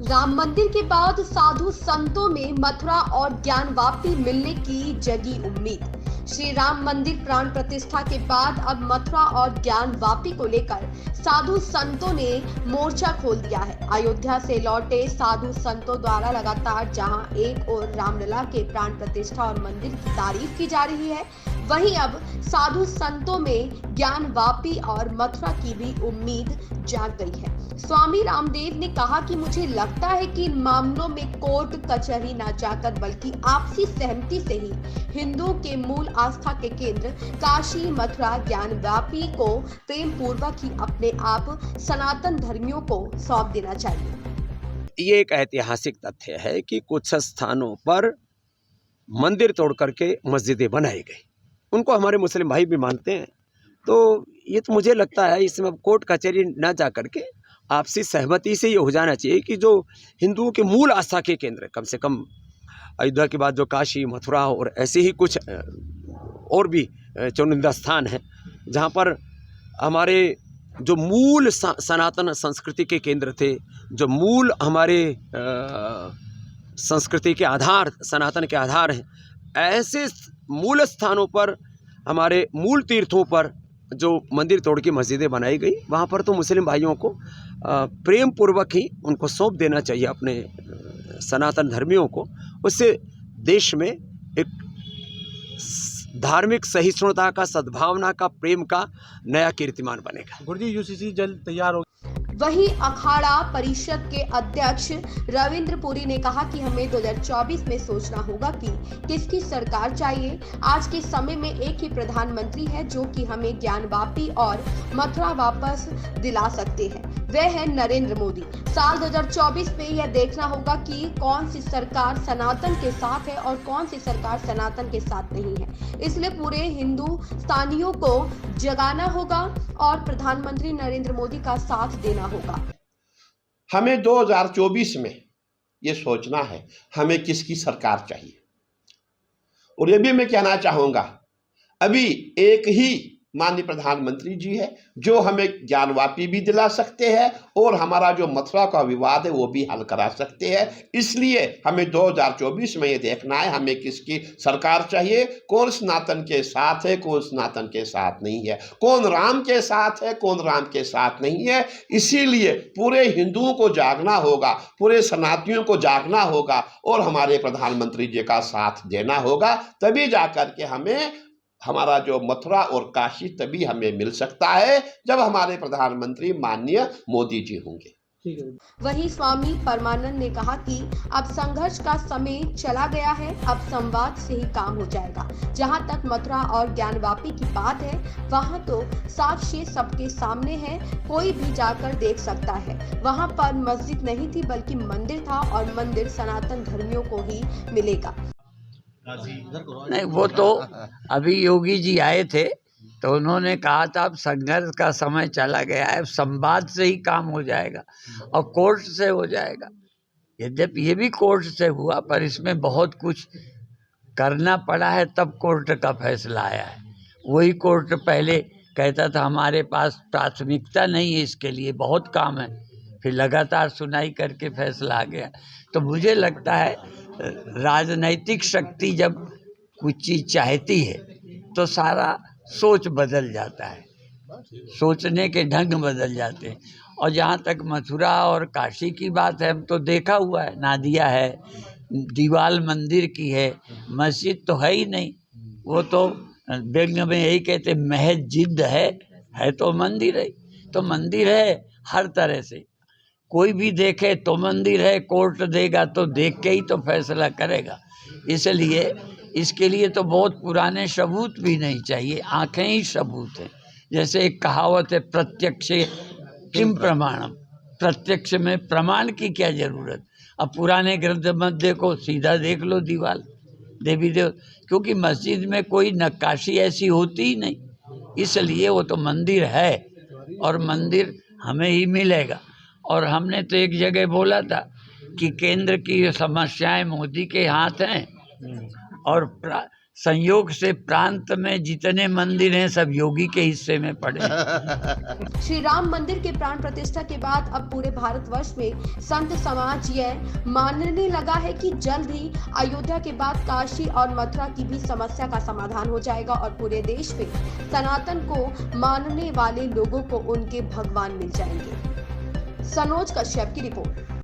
राम मंदिर के बाद साधु संतों में मथुरा और ज्ञानवापी मिलने की जगी उम्मीद। श्री राम मंदिर प्राण प्रतिष्ठा के बाद अब मथुरा और ज्ञानवापी को लेकर साधु संतों ने मोर्चा खोल दिया है। अयोध्या से लौटे साधु संतों द्वारा लगातार जहां एक ओर रामलला के प्राण प्रतिष्ठा और मंदिर की तारीफ की जा रही है, वहीं अब साधु संतों में ज्ञानवापी और मथुरा की भी उम्मीद जाग गई है। स्वामी रामदेव ने कहा कि मुझे लगता है कि इन मामलों में कोर्ट कचहरी न जाकर बल्कि आपसी सहमति से ही हिंदुओं के मूल आस्था के केंद्र काशी मथुरा ज्ञानवापी को प्रेम पूर्वक ही अपने आप सनातन धर्मियों को सौंप देना चाहिए। ये एक ऐतिहासिक तथ्य है कि कुछ स्थानों पर मंदिर तोड़ करके मस्जिदें बनाई गई, उनको हमारे मुस्लिम भाई भी मानते हैं। तो ये तो मुझे लगता है इसमें कोर्ट कचहरी न जा करके आपसी सहमति से ये हो जाना चाहिए कि जो हिंदुओं के मूल आस्था के केंद्र, कम से कम अयोध्या के बाद जो काशी मथुरा और ऐसे ही कुछ और भी चुनिंदा स्थान हैं जहाँ पर हमारे जो मूल सनातन संस्कृति के केंद्र थे, जो मूल हमारे संस्कृति के आधार, सनातन के आधार हैं, ऐसे मूल स्थानों पर, हमारे मूल तीर्थों पर जो मंदिर तोड़ के मस्जिदें बनाई गई, वहाँ पर तो मुस्लिम भाइयों को प्रेम पूर्वक ही उनको सौंप देना चाहिए अपने सनातन धर्मियों को। उससे देश में एक धार्मिक सहिष्णुता का, सद्भावना का, प्रेम का नया कीर्तिमान बनेगा। गुरुजी, यूसीसी जल्द तैयार हो। वहीं अखाड़ा परिषद के अध्यक्ष रविंद्र पुरी ने कहा कि हमें 2024 में सोचना होगा कि किसकी सरकार चाहिए। आज के समय में एक ही प्रधानमंत्री है जो कि हमें ज्ञानवापी और मथुरा वापस दिला सकते हैं, वह है नरेंद्र मोदी। साल 2024 में यह देखना होगा कि कौन सी सरकार सनातन के साथ है और कौन सी सरकार सनातन के साथ नहीं है। इसलिए पूरे हिंदुस्तानियों को जगाना होगा और प्रधानमंत्री नरेंद्र मोदी का साथ देना होगा। हमें 2024 में ये सोचना है हमें किसकी सरकार चाहिए। और ये भी मैं कहना चाहूँगा, अभी एक ही माननीय प्रधानमंत्री जी है जो हमें ज्ञानवापी भी दिला सकते हैं और हमारा जो मथुरा का विवाद है वो भी हल करा सकते हैं। इसलिए हमें 2024 में ये देखना है हमें किसकी सरकार चाहिए, कौन सनातन के साथ है, कौन सनातन के साथ नहीं है, कौन राम के साथ है, कौन राम के साथ नहीं है। इसीलिए पूरे हिंदुओं को जागना होगा, पूरे सनातनियों को जागना होगा और हमारे प्रधानमंत्री जी का साथ देना होगा। तभी जाकर के हमें हमारा जो मथुरा और काशी तभी हमें मिल सकता है जब हमारे प्रधानमंत्री माननीय मोदी जी होंगे। वहीं स्वामी परमानंद ने कहा कि अब संघर्ष का समय चला गया है, अब संवाद से ही काम हो जाएगा। जहां तक मथुरा और ज्ञानवापी की बात है, वहां तो साक्ष्य सबके सामने है, कोई भी जाकर देख सकता है। वहां पर मस्जिद नहीं थी बल्कि मंदिर था और मंदिर सनातन धर्मियों को ही मिलेगा। नहीं, वो तो अभी योगी जी आए थे तो उन्होंने कहा था अब संघर्ष का समय चला गया है, संवाद से ही काम हो जाएगा और कोर्ट से हो जाएगा। यद्यपि ये भी कोर्ट से हुआ पर इसमें बहुत कुछ करना पड़ा है, तब कोर्ट का फैसला आया है। वही कोर्ट पहले कहता था हमारे पास प्राथमिकता नहीं है, इसके लिए बहुत काम है, फिर लगातार सुनाई करके फैसला आ गया। तो मुझे लगता है राजनैतिक शक्ति जब कुछ चीज़ चाहती है तो सारा सोच बदल जाता है, सोचने के ढंग बदल जाते हैं। और जहाँ तक मथुरा और काशी की बात है, हम तो देखा हुआ है, नादिया है, दीवाल मंदिर की है, मस्जिद तो है ही नहीं। वो तो व्यंग में यही कहते महज जिद है तो मंदिर है। तो मंदिर है हर तरह से, कोई भी देखे तो मंदिर है, कोर्ट देगा तो देख के ही तो फैसला करेगा। इसलिए इसके लिए तो बहुत पुराने सबूत भी नहीं चाहिए, आंखें ही सबूत हैं। जैसे एक कहावत है, प्रत्यक्ष किम प्रमाणम, प्रत्यक्ष में प्रमाण की क्या जरूरत। अब पुराने ग्रंथ मत देखो, सीधा देख लो दीवार देवी देव, क्योंकि मस्जिद में कोई नक्काशी ऐसी होती ही नहीं, इसलिए वो तो मंदिर है और मंदिर हमें ही मिलेगा। और हमने तो एक जगह बोला था कि केंद्र की समस्याएं मोदी के हाथ हैं और संयोग से प्रांत में जितने मंदिर हैं सब योगी के हिस्से में पड़े हैं। श्री राम मंदिर के प्राण प्रतिष्ठा के बाद अब पूरे भारतवर्ष में संत समाज यह मानने लगा है कि जल्द ही अयोध्या के बाद काशी और मथुरा की भी समस्या का समाधान हो जाएगा और पूरे देश में सनातन को मानने वाले लोगों को उनके भगवान मिल जाएंगे। सनोज कश्यप की रिपोर्ट।